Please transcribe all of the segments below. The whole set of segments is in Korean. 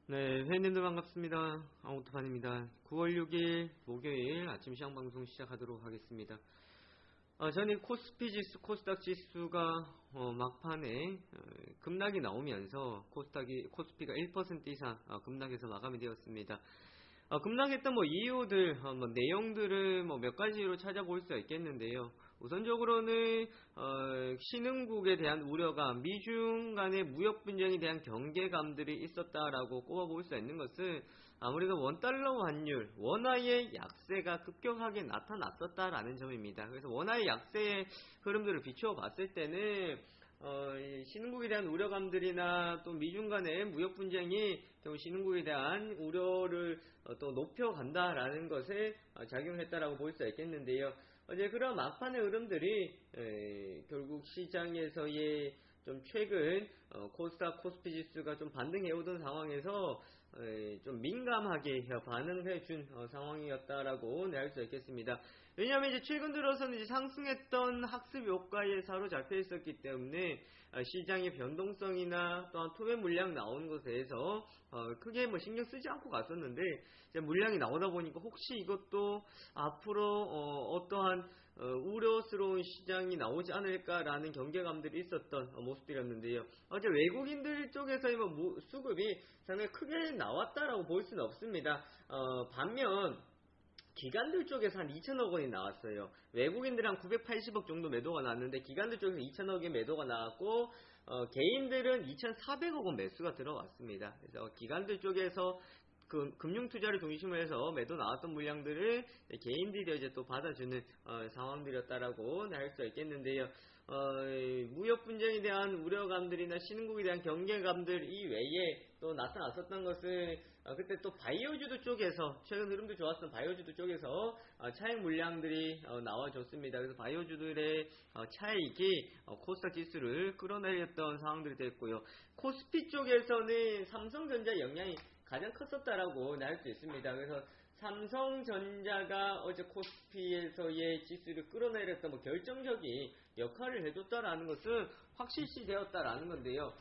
네, 회원님들 반갑습니다. 아무토판입니다. 9월 6일 목요일 아침 시장 방송 시작하도록 하겠습니다. 저는 코스피 지수, 코스닥 지수가 막판에 급락이 나오면서 코스피가 1% 이상 급락해서 마감이 되었습니다. 급락했던 이유들, 내용들을 몇 가지로 찾아볼 수 있겠는데요. 우선적으로는 신흥국에 대한 우려감, 미중 간의 무역 분쟁에 대한 경계감들이 있었다라고 꼽아볼 수 있는 것은 아무래도 원달러 환율, 원화의 약세가 급격하게 나타났었다라는 점입니다. 그래서 원화의 약세의 흐름들을 비추어 봤을 때는 신흥국에 대한 우려감들이나 또 미중 간의 무역 분쟁이 결국 신흥국에 대한 우려를 또 높여간다라는 것에 작용했다라고 볼 수 있겠는데요. 어제 그런 막판의 흐름들이 결국 시장에서의 좀 최근 코스닥 코스피 지수가 좀 반등해오던 상황에서 좀 민감하게 반응해준 상황이었다라고 할 수 있겠습니다. 왜냐하면 이제 최근 들어서는 이제 상승했던 학습 효과에 사로잡혀 있었기 때문에 시장의 변동성이나 또한 투매 물량 나오는 것에 대해서 크게 신경 쓰지 않고 갔었는데 이제 물량이 나오다 보니까 혹시 이것도 앞으로 어떠한 우려스러운 시장이 나오지 않을까라는 경계감들이 있었던 모습들이었는데요. 어제 외국인들 쪽에서의 수급이 상당히 크게 나왔다라고 볼 수는 없습니다. 반면 기관들 쪽에서 한 2천억 원이 나왔어요. 외국인들 한 980억 정도 매도가 나왔는데 기관들 쪽에서 2천억의 매도가 나왔고 개인들은 2,400억 원 매수가 들어왔습니다. 그래서 기관들 쪽에서 금융투자를 중심으로 해서 매도 나왔던 물량들을 개인들이 이제 또 받아주는 상황들이었다라고 할 수 있겠는데요. 무역 분쟁에 대한 우려감들이나 신흥국에 대한 경계감들 이외에 또 나타났었던 것은 그때 또 바이오주도 쪽에서 최근 흐름도 좋았던 바이오주도 쪽에서 차익 물량들이 나와줬습니다. 그래서 바이오주들의 차익이 코스닥 지수를 끌어내렸던 상황들이 됐고요. 코스피 쪽에서는 삼성전자 영향이 가장 컸었다라고 할 수 있습니다. 그래서 삼성전자가 어제 코스피에서의 지수를 끌어내렸던 결정적인 역할을 해줬다라는 것은 확실시 되었다라는 건데요.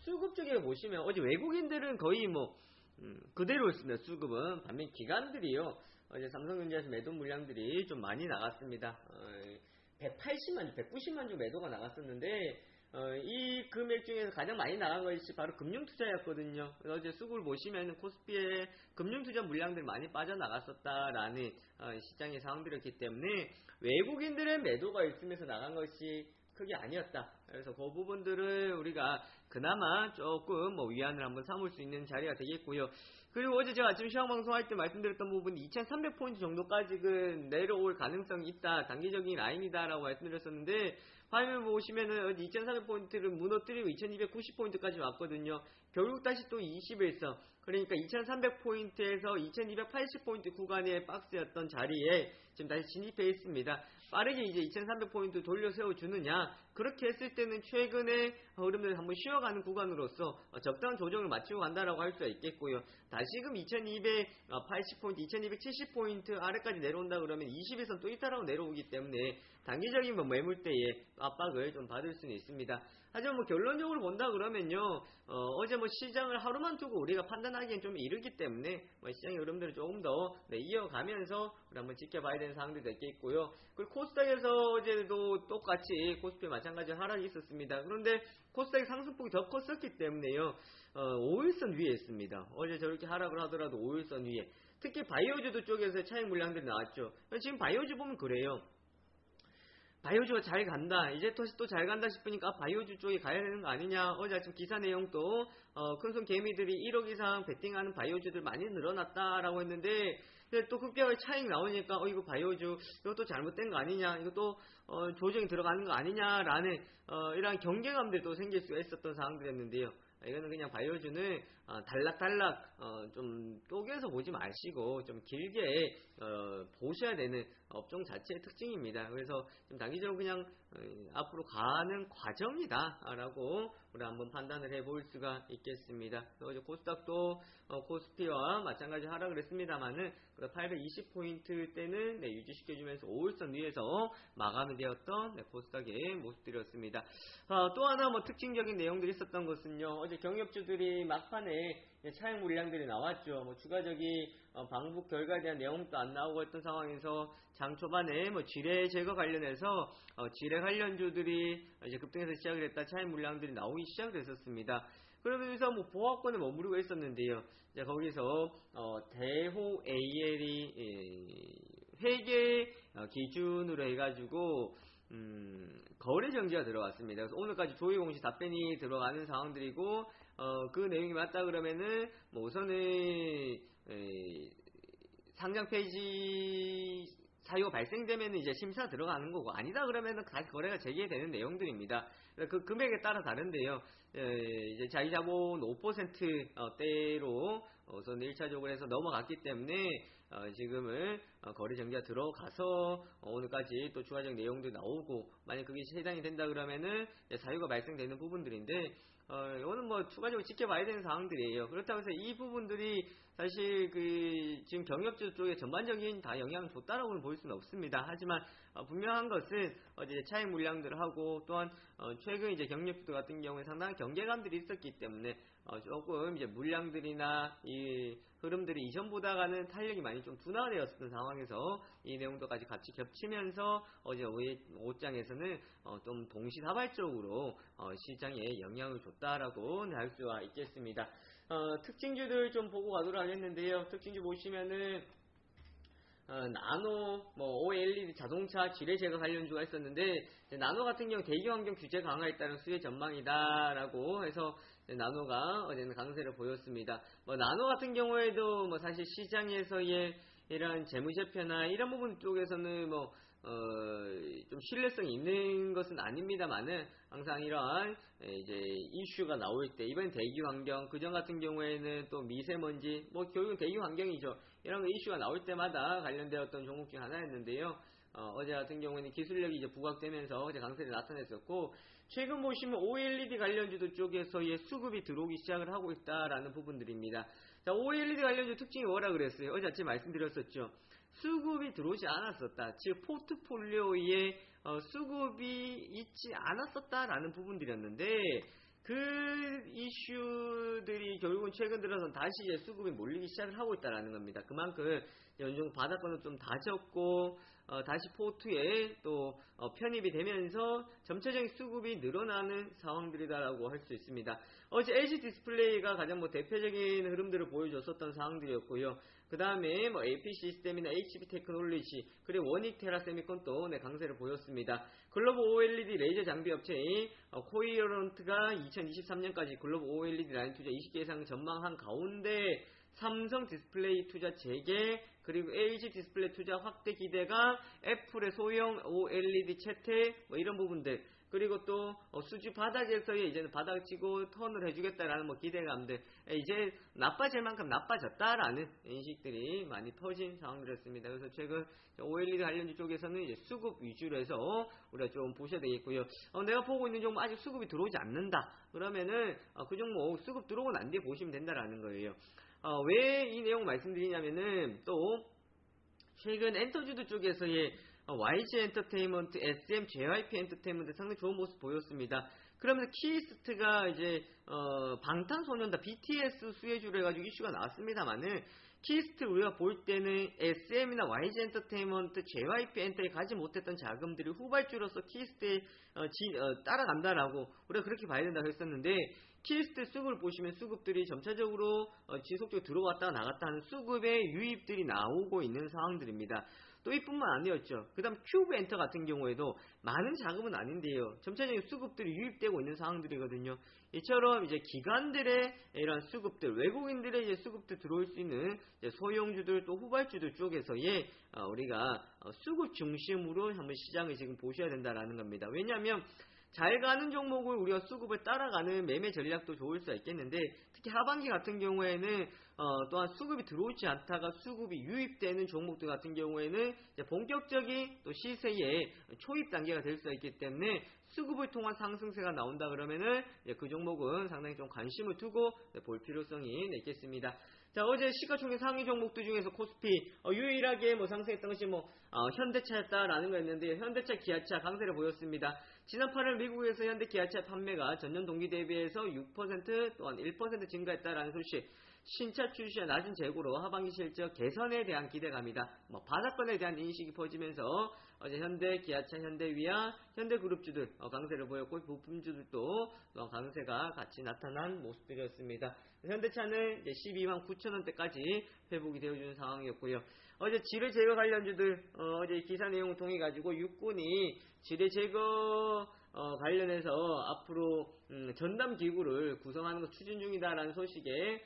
수급 쪽에 보시면 어제 외국인들은 거의 그대로였습니다. 수급은. 반면 기관들이요. 어제 삼성전자에서 매도 물량들이 좀 많이 나갔습니다. 180만 주, 190만 주 매도가 나갔었는데 이 금액 중에서 가장 많이 나간 것이 바로 금융투자였거든요. 어제 수급을 보시면 코스피에 금융투자 물량들이 많이 빠져나갔었다라는 시장의 상황들이었기 때문에 외국인들의 매도가 있으면서 나간 것이 크게 아니었다. 그래서 그 부분들을 우리가 그나마 조금 위안을 한번 삼을 수 있는 자리가 되겠고요. 그리고 어제 제가 아침 시황 방송할 때 말씀드렸던 부분이 2300포인트 정도까지는 내려올 가능성이 있다. 단기적인 라인이다라고 말씀드렸었는데 화면 보시면은 2300포인트를 무너뜨리고 2290포인트까지 왔거든요. 결국 다시 또 20일선 그러니까 2300포인트에서 2280포인트 구간의 박스였던 자리에 지금 다시 진입해 있습니다. 빠르게 이제 2300포인트 돌려 세워주느냐, 그렇게 했을 때는 최근에 흐름을 한번 쉬어가는 구간으로서 적당한 조정을 마치고 간다라고 할 수가 있겠고요. 다시금 2280포인트, 2270포인트 아래까지 내려온다 그러면 20일선 또 이탈하고 내려오기 때문에 단기적인 매물대의 압박을 좀 받을 수는 있습니다. 하지만 결론적으로 본다 그러면요, 어제 시장을 하루만 두고 우리가 판단하기엔 좀 이르기 때문에 시장의 흐름들을 조금 더 이어가면서 우리 한번 지켜봐야 되는 사항들이 있겠고요. 그리고 코스닥에서 어제도 똑같이 코스피 마찬가지 하락이 있었습니다. 그런데 코스닥의 상승폭이 더 컸었기 때문에요, 5일선 위에 있습니다. 어제 저렇게 하락을 하더라도 5일선 위에, 특히 바이오주도 쪽에서 차익 물량들이 나왔죠. 지금 바이오주 보면 그래요. 바이오주가 잘 간다, 이제 또 잘 간다 싶으니까 바이오주 쪽에 가야 되는 거 아니냐. 어제 아침 기사 내용도 큰손 개미들이 1억 이상 베팅하는 바이오주들 많이 늘어났다라고 했는데 또 급격하게 차익 나오니까 이거 바이오주 이것도 잘못된 거 아니냐, 이것도 조정이 들어가는 거 아니냐라는 이러한 경계감들도 생길 수가 있었던 상황들이었는데요. 이거는 그냥 바이오주는 단락단락 좀 쪼개서 보지 마시고 좀 길게 보셔야 되는 업종 자체의 특징입니다. 그래서 좀 단기적으로 그냥 앞으로 가는 과정이다 라고 우리 한번 판단을 해볼 수가 있겠습니다. 그래서 코스닥도 코스피와 마찬가지 하락을 했습니다만은 820포인트 때는 유지시켜주면서 5일선 위에서 마감을 마감되었던 코스닥의 모습들이었습니다. 또 하나 특징적인 내용들이 있었던 것은요. 어제 경력주들이 막판에 차익 물량들이 나왔죠. 추가적인 방북 결과에 대한 내용도 안 나오고 했던 상황에서 장 초반에 지뢰 제거 관련해서 지뢰 관련주들이 이제 급등해서 시작을 했다 차익 물량들이 나오기 시작을 했었습니다. 그러면서 보합권에 머무르고 있었는데요. 이제 거기서 대호 AL이 회계 기준으로 해가지고 거래 정지가 들어갔습니다. 그래서 오늘까지 조회 공시 답변이 들어가는 상황들이고 그 내용이 맞다 그러면은 우선은 상장 폐지 사유가 발생되면 이제 심사 들어가는 거고 아니다 그러면은 다시 거래가 재개되는 내용들입니다. 그 금액에 따라 다른데요. 이제 자기 자본 5%대로 우선 1차적으로 해서 넘어갔기 때문에 지금은 거래 정지가 들어가서 오늘까지 또 추가적 내용도 나오고 만약 그게 해당이 된다 그러면은 사유가 발생되는 부분들인데 이거는 추가적으로 지켜봐야 되는 상황들이에요. 그렇다고 해서 이 부분들이 사실 지금 경력주 쪽에 전반적인 다 영향을 줬다라고는 볼 수는 없습니다. 하지만 분명한 것은 어제 차익 물량들을 하고 또한 최근 이제 경력주 같은 경우에 상당한 경계감들이 있었기 때문에 조금 이제 물량들이나 이 흐름들이 이전보다는 탄력이 많이 좀 둔화되었던 상황에서 이 내용도까지 같이 겹치면서 어제 오장에서는 좀 동시다발적으로 시장에 영향을 줬다라고 할 수가 있겠습니다. 특징주들 좀 보고 가도록 하겠는데요. 특징주 보시면은 나노, OLED 자동차 지뢰 제거 관련주가 있었는데 나노 같은 경우 대기 환경 규제 강화에 따른 수혜 전망이다라고 해서 나노가 어제는 강세를 보였습니다. 나노 같은 경우에도 사실 시장에서의 이런 재무제표나 이런 부분 쪽에서는 좀 신뢰성이 있는 것은 아닙니다만은 항상 이러한 이제 이슈가 나올 때 이번 대기 환경 그전 같은 경우에는 또 미세먼지 결국은 대기 환경이죠. 이런 이슈가 나올 때마다 관련되었던 종목 중 하나였는데요. 어제 같은 경우에는 기술력이 이제 부각되면서 어제 강세를 나타냈었고 최근 보시면 OLED 관련주들 쪽에서의 수급이 들어오기 시작을 하고 있다라는 부분들입니다. 자, OLED 관련주 특징이 뭐라 그랬어요? 어제 아침에 말씀드렸었죠. 수급이 들어오지 않았었다. 즉 포트폴리오에 수급이 있지 않았었다라는 부분들이었는데 그 이슈들이 결국은 최근 들어서 다시 이제 수급이 몰리기 시작을 하고 있다라는 겁니다. 그만큼 연중 바닥권을 좀 다졌고 다시 포트에 또 편입이 되면서 점차적인 수급이 늘어나는 상황들이다라고 할 수 있습니다. 어제 LG 디스플레이가 가장 대표적인 흐름들을 보여줬었던 상황들이었고요. 그 다음에 AP 시스템이나 HB 테크놀로지 그리고 원익 테라 세미콘도 강세를 보였습니다. 글로벌 OLED 레이저 장비 업체인 코이어런트가 2023년까지 글로벌 OLED 라인 투자 20개 이상 전망한 가운데 삼성 디스플레이 투자 재개 그리고 LG 디스플레이 투자 확대 기대가 애플의 소형 OLED 채택 이런 부분들 그리고 또 수주 바닥에서의 이제는 바닥 치고 턴을 해주겠다라는 기대감들 이제 나빠질 만큼 나빠졌다라는 인식들이 많이 퍼진 상황들이었습니다. 그래서 최근 OLED 관련주 쪽에서는 이제 수급 위주로 해서 우리가 좀 보셔야 되겠고요. 내가 보고 있는 종목 아직 수급이 들어오지 않는다 그러면은 그 종목 수급 들어오고 난 뒤에 보시면 된다라는 거예요. 왜 이 내용 말씀드리냐면은 또 최근 엔터주드 쪽에서의 YG 엔터테인먼트, SM, JYP 엔터테인먼트 상당히 좋은 모습 보였습니다. 그러면서 키스트가 이제 방탄소년단 BTS 수혜주로 해가지고 이슈가 나왔습니다만은 키스트 우리가 볼 때는 SM이나 YG 엔터테인먼트, JYP 엔터에 가지 못했던 자금들이 후발주로서 키스트에 따라간다라고 우리가 그렇게 봐야 된다고 했었는데 키스트 수급을 보시면 수급들이 점차적으로 지속적으로 들어왔다가 나갔다 하는 수급의 유입들이 나오고 있는 상황들입니다. 또 이뿐만 아니었죠. 그 다음 큐브 엔터 같은 경우에도 많은 자금은 아닌데요. 점차적인 수급들이 유입되고 있는 상황들이거든요. 이처럼 이제 기관들의 이런 수급들, 외국인들의 이제 수급들 들어올 수 있는 이제 소형주들 또 후발주들 쪽에서의 우리가 수급 중심으로 한번 시장을 지금 보셔야 된다라는 겁니다. 왜냐하면 잘 가는 종목을 우리가 수급을 따라가는 매매 전략도 좋을 수가 있겠는데 특히 하반기 같은 경우에는 또한 수급이 들어오지 않다가 수급이 유입되는 종목들 같은 경우에는 이제 본격적인 또 시세의 초입 단계가 될 수가 있기 때문에 수급을 통한 상승세가 나온다 그러면은 그 종목은 상당히 좀 관심을 두고 볼 필요성이 있겠습니다. 자, 어제 시가총액 상위 종목들 중에서 코스피 유일하게 상승했던 것이 현대차였다라는 거였는데, 현대차, 기아차 강세를 보였습니다. 지난 8월 미국에서 현대 기아차 판매가 전년 동기 대비해서 6% 또한 1% 증가했다라는 소식. 신차 출시와 낮은 재고로 하반기 실적 개선에 대한 기대감이다. 바닥권에 대한 인식이 퍼지면서 어제 현대, 기아차, 현대위아, 현대그룹주들 강세를 보였고, 부품주들도 강세가 같이 나타난 모습들이었습니다. 현대차는 12만 9천 원대까지 회복이 되어주는 상황이었고요. 어제 지뢰 제거 관련주들 어제 기사 내용을 통해 가지고 육군이 지뢰 제거 관련해서 앞으로 전담 기구를 구성하는 거 추진 중이다라는 소식에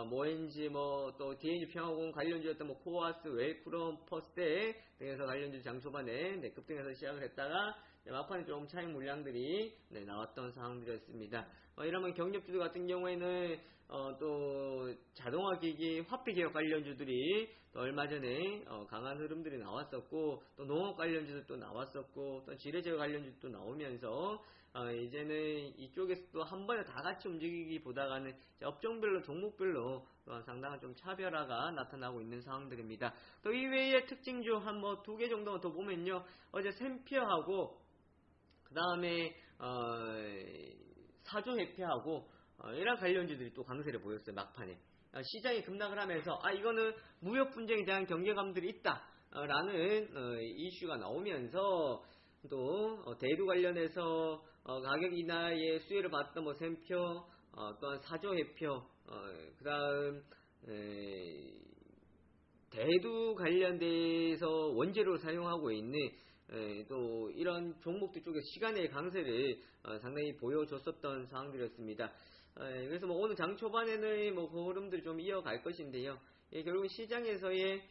뭐인지 또 DNG 평화공 관련주였던 코아스, 웰크롬, 퍼스테 등에서 관련주 장 초반에 급등해서 시작을 했다가 막판에 좀 차익 물량들이 나왔던 상황들이었습니다. 이러면 경력주들 같은 경우에는 또 자동화기기, 화폐개혁 관련주들이 또 얼마 전에 강한 흐름들이 나왔었고, 또 농업 관련주들도 나왔었고, 또 지뢰제거 관련주도 나오면서 이제는 이쪽에서도 한 번에 다 같이 움직이기보다는 업종별로, 종목별로 상당한 좀 차별화가 나타나고 있는 상황들입니다. 또 이외의 특징주 한 두 개 정도 더 보면요, 어제 샘피어하고 그 다음에 사조 해피하고 이런 관련주들이 또 강세를 보였어요. 막판에 시장이 급락을 하면서 이거는 무역 분쟁에 대한 경계감들이 있다 라는 이슈가 나오면서 또 대두 관련해서 가격 인하의 수혜를 받던 샘표, 또한 사조 해표, 그 다음 대두 관련돼서 원재료를 사용하고 있는 또 이런 종목들 쪽에 시간의 강세를 상당히 보여줬었던 상황들이었습니다. 그래서 오늘 장 초반에는 그 흐름들이 좀 이어갈 것인데요. 결국 시장에서의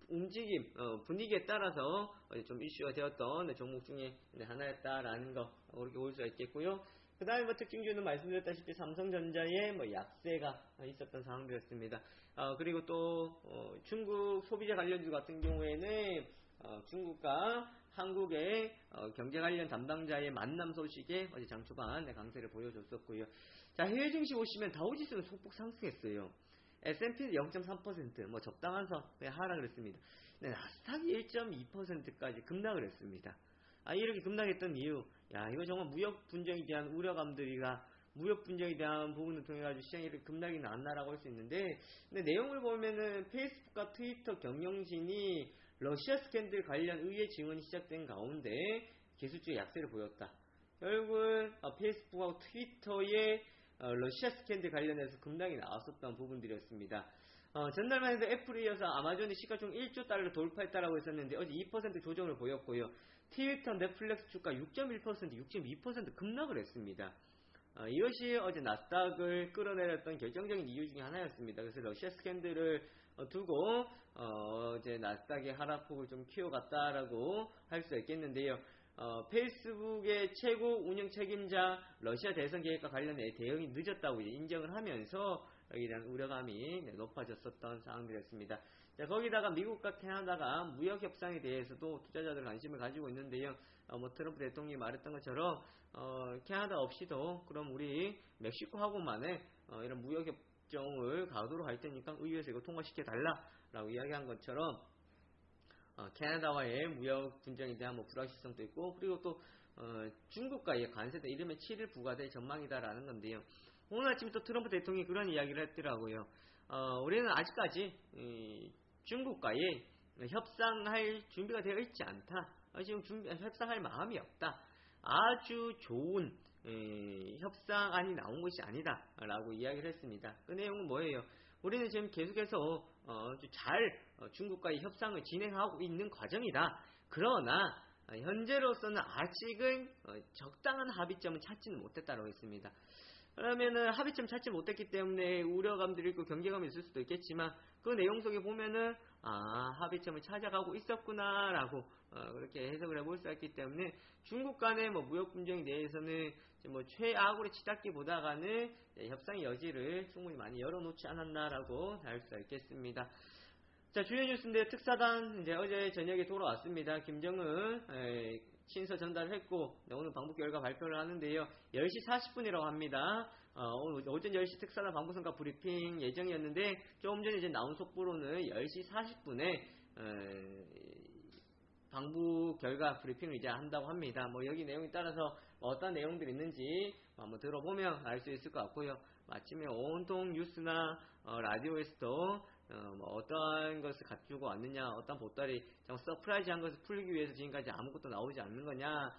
움직임, 분위기에 따라서 좀 이슈가 되었던 종목 중에 하나였다라는 거 그렇게 볼 수가 있겠고요. 그 다음에 특징주는 말씀드렸다시피 삼성전자의 약세가 있었던 상황이었습니다. 그리고 또 중국 소비자 관련주 같은 경우에는 중국과 한국의 경제 관련 담당자의 만남 소식에 어제 장 초반 강세를 보여줬었고요. 자, 해외 증시 보시면 다우지수는 소폭 상승했어요. S&P는 0.3% 적당한 그냥 하락을 했습니다. 나스닥이 1.2%까지 급락을 했습니다. 이렇게 급락했던 이유, 이거 정말 무역 분쟁에 대한 우려감들이가 무역 분쟁에 대한 부분을 통해 가지고 시장이 이렇게 급락이 나왔나라고 할 수 있는데, 근데 내용을 보면은 페이스북과 트위터 경영진이 러시아 스캔들 관련 의회 증언이 시작된 가운데 기술주의 약세를 보였다. 결국은 페이스북하고 트위터의 러시아 스캔들 관련해서 급락이 나왔었던 부분들이었습니다. 전날만 해도 애플에 이어서 아마존이 시가총 1조 달러 돌파했다라고 했었는데 어제 2% 조정을 보였고요. 트위터, 넷플릭스 주가 6.1%, 6.2% 급락을 했습니다. 이것이 어제 나스닥을 끌어내렸던 결정적인 이유 중에 하나였습니다. 그래서 러시아 스캔들을 두고 이제 나스닥의 하락폭을 좀 키워갔다라고 할 수 있겠는데요. 페이스북의 최고 운영 책임자 러시아 대선 계획과 관련해 대응이 늦었다고 인정을 하면서 여기에 대한 우려감이 높아졌었던 상황들이었습니다. 자, 거기다가 미국과 캐나다가 무역 협상에 대해서도 투자자들 관심을 가지고 있는데요. 트럼프 대통령이 말했던 것처럼 캐나다 없이도 그럼 우리 멕시코하고만의 이런 무역 협정을 가도록 할 테니까 의회에서 이거 통과시켜 달라라고 이야기한 것처럼 캐나다와의 무역 분쟁에 대한 불확실성도 있고, 그리고 또 중국과의 관세도 이르면 7일 부과될 전망이다라는 건데요. 오늘 아침에 또 트럼프 대통령이 그런 이야기를 했더라고요. 우리는 아직까지 중국과의 협상할 준비가 되어 있지 않다. 지금 협상할 마음이 없다. 아주 좋은 협상안이 나온 것이 아니다 라고 이야기를 했습니다. 그 내용은 뭐예요? 우리는 지금 계속해서 잘 중국과의 협상을 진행하고 있는 과정이다. 그러나 현재로서는 아직은 적당한 합의점을 찾지는 못했다고 했습니다. 그러면은 합의점 찾지 못했기 때문에 우려감들이 있고 경계감이 있을 수도 있겠지만, 그 내용 속에 보면은 합의점을 찾아가고 있었구나라고 그렇게 해석을 해볼 수 있기 때문에 중국 간의 무역 분쟁에 대해서는 최악으로 치닫기보다는 협상의 여지를 충분히 많이 열어놓지 않았나라고 할 수 있겠습니다. 자, 주요 뉴스인데 특사단 이제 어제 저녁에 돌아왔습니다. 김정은 친서 전달했고 네, 오늘 방북 결과 발표를 하는데요. 10시 40분이라고 합니다. 오늘 오전 10시 특사단 방북성과 브리핑 예정이었는데 조금 전에 이제 나온 속보로는 10시 40분에 방북 결과 브리핑을 이제 한다고 합니다. 뭐 여기 내용에 따라서 어떤 내용들이 있는지 한번 들어보면 알 수 있을 것 같고요. 아침에 온통 뉴스나 라디오에서도 뭐 어떠한 것을 갖추고 왔느냐, 어떤 보따리 서프라이즈한 것을 풀기 위해서 지금까지 아무것도 나오지 않는 거냐,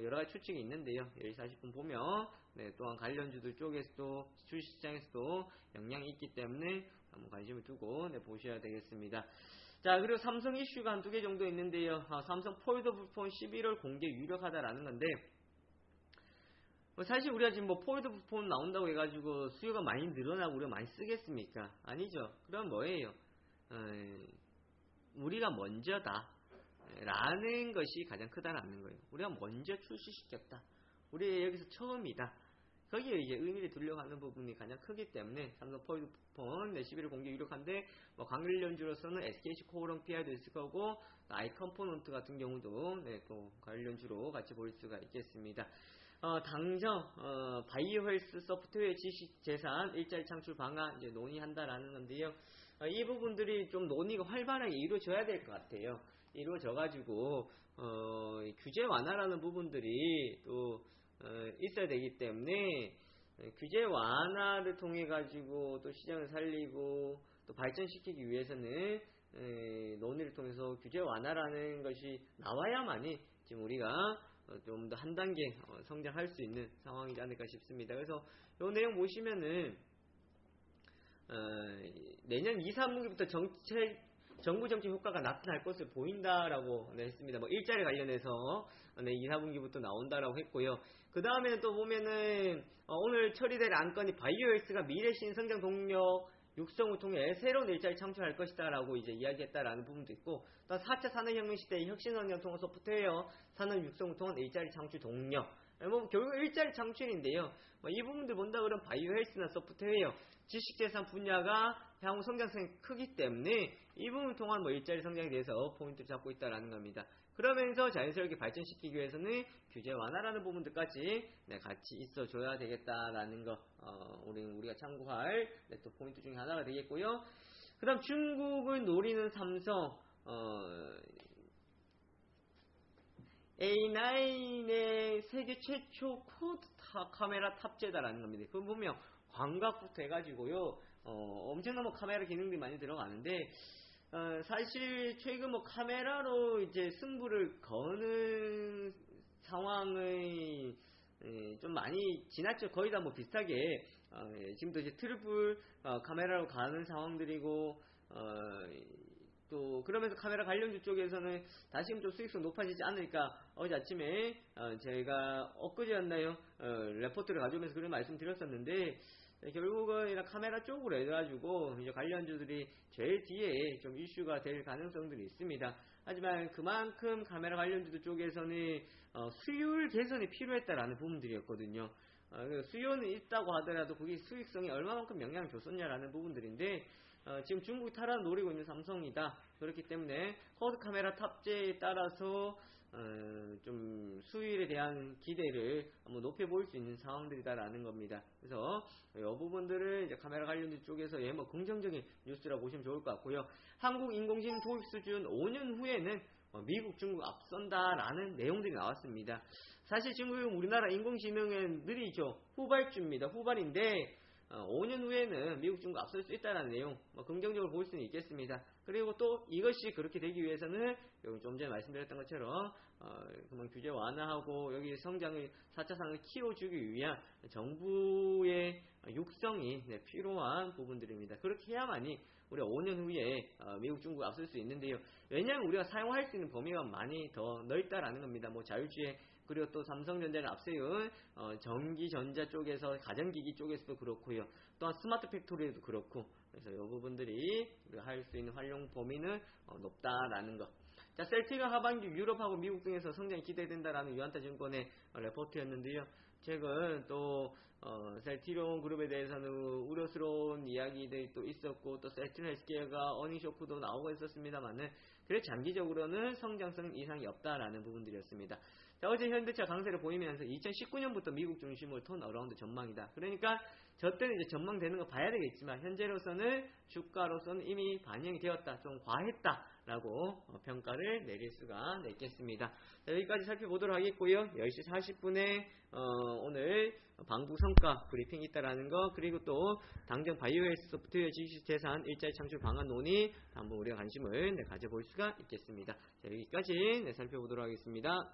여러 가지 추측이 있는데요. 10시 40분 보면 네, 또한 관련주들 쪽에서도 주식시장에서도 영향이 있기 때문에 한번 관심을 두고 네, 보셔야 되겠습니다. 자, 그리고 삼성 이슈가 한두 개 정도 있는데요. 삼성 폴더블 폰 11월 공개 유력하다라는 건데, 사실 우리가 지금 뭐 폴더블 폰 나온다고 해가지고 수요가 많이 늘어나고 우리가 많이 쓰겠습니까? 아니죠. 그럼 뭐예요? 우리가 먼저다 라는 것이 가장 크다라는 거예요. 우리가 먼저 출시시켰다. 우리 여기서 처음이다. 거기에 이제 의미를 두려고 하는 부분이 가장 크기 때문에 삼성 폴드폰 11월 공개 유력한데 뭐 관련주로서는 SKC코어랑 PI도 있을 거고 아이컴포넌트 같은 경우도 네, 또 관련주로 같이 볼 수가 있겠습니다. 당장 바이오 헬스 소프트웨어 지식 재산 일자리 창출 방안 이제 논의한다라는 건데요. 이 부분들이 좀 논의가 활발하게 이루어져야 될 것 같아요. 이루어져가지고 규제 완화라는 부분들이 또 있어야 되기 때문에 규제 완화를 통해 가지고 또 시장을 살리고 또 발전시키기 위해서는 논의를 통해서 규제 완화라는 것이 나와야만이 지금 우리가 좀 더 한 단계 성장할 수 있는 상황이지 않을까 싶습니다. 그래서 이 내용 보시면은 내년 2, 3분기부터 정부 정책 효과가 나타날 것을 보인다라고 했습니다. 뭐 일자리 관련해서 2, 4분기부터 나온다라고 했고요. 그 다음에는 또 보면은 오늘 처리될 안건이 바이오 헬스가 미래 신성장 동력 육성을 통해 새로운 일자리 창출할 것이다라고 이제 이야기했다라는 부분도 있고, 또 4차 산업혁명 시대의 혁신환경 통한 소프트웨어 산업 육성을 통한 일자리 창출 동력. 뭐 결국 일자리 창출인데요. 이 부분들 본다 그러면 바이오 헬스나 소프트웨어, 지식재산 분야가 향후 성장성이 크기 때문에 이 부분을 통한 뭐 일자리 성장에 대해서 포인트를 잡고 있다라는 겁니다. 그러면서 자연스럽게 발전시키기 위해서는 규제 완화라는 부분들까지 같이 있어줘야 되겠다라는 거 우리가 참고할 또 포인트 중에 하나가 되겠고요. 그 다음 중국을 노리는 삼성 A9의 세계 최초 쿼드 카메라 탑재다라는 겁니다. 그거 보면 광각부터 해가지고요 엄청난 뭐 카메라 기능들이 많이 들어가는데 사실 최근 뭐 카메라로 이제 승부를 거는 상황의 좀 많이 지났죠. 거의 다 뭐 비슷하게 지금도 이제 트리플 카메라로 가는 상황들이고 또 그러면서 카메라 관련주 쪽에서는 다시금 좀 수익성 높아지지 않을까. 어제 아침에 제가 엊그제였나요 레포트를 가져오면서 그런 말씀 드렸었는데 결국은 이런 카메라 쪽으로 해가지고 이제 관련주들이 제일 뒤에 좀 이슈가 될 가능성들이 있습니다. 하지만 그만큼 카메라 관련주들 쪽에서는 수율 개선이 필요했다라는 부분들이었거든요. 수요는 있다고 하더라도 그게 수익성이 얼마만큼 영향을 줬었냐라는 부분들인데 지금 중국이 탈환을 노리고 있는 삼성이다. 그렇기 때문에 쿼드 카메라 탑재에 따라서 좀 수율에 대한 기대를 한번 높여볼 수 있는 상황들이다라는 겁니다. 그래서 이 부분들을 이제 카메라 관련주 쪽에서 뭐 긍정적인 뉴스라고 보시면 좋을 것 같고요. 한국 인공지능 도입 수준 5년 후에는 미국, 중국 앞선다라는 내용들이 나왔습니다. 사실 지금 우리나라 인공지능은 느리죠. 후발주입니다. 후발인데 5년 후에는 미국, 중국 앞설 수 있다는 내용 긍정적으로 볼 수는 있겠습니다. 그리고 또 이것이 그렇게 되기 위해서는 여기 좀 전에 말씀드렸던 것처럼 그만 규제 완화하고 여기 성장을 4차 산업을 키워주기 위한 정부의 육성이 필요한 부분들입니다. 그렇게 해야만이 우리가 5년 후에 미국, 중국 앞설 수 있는데요. 왜냐하면 우리가 사용할 수 있는 범위가 많이 더 넓다라는 겁니다. 뭐 자율주행 그리고 또 삼성전자를 앞세운 전기전자 쪽에서 가전기기 쪽에서도 그렇고요. 또한 스마트 팩토리에도 그렇고 그래서 이 부분들이 할 수 있는 활용 범위는 높다라는 것. 자, 셀틱은 하반기 유럽하고 미국 등에서 성장이 기대된다라는 유한타 증권의 레포트였는데요. 최근 또 셀트리온 그룹에 대해서는 우려스러운 이야기들이 또 있었고 또 셀트리온 헬스케어가 어닝 쇼크도 나오고 있었습니다만은 그래 장기적으로는 성장성 이상이 없다라는 부분들이었습니다. 자, 어제 현대차 강세를 보이면서 2019년부터 미국 중심으로 턴어라운드 전망이다. 그러니까 저 때는 이제 전망되는 거 봐야 되겠지만 현재로서는 주가로서는 이미 반영이 되었다. 좀 과했다라고 평가를 내릴 수가 있겠습니다. 자, 여기까지 살펴보도록 하겠고요. 10시 40분에 오늘 방북 성과 브리핑이 있다라는 거, 그리고 또 당정 바이오헬스 소프트웨어 지식재산 일자리 창출 방안 논의 한번 우리가 관심을 가져볼 수가 있겠습니다. 자, 여기까지 살펴보도록 하겠습니다.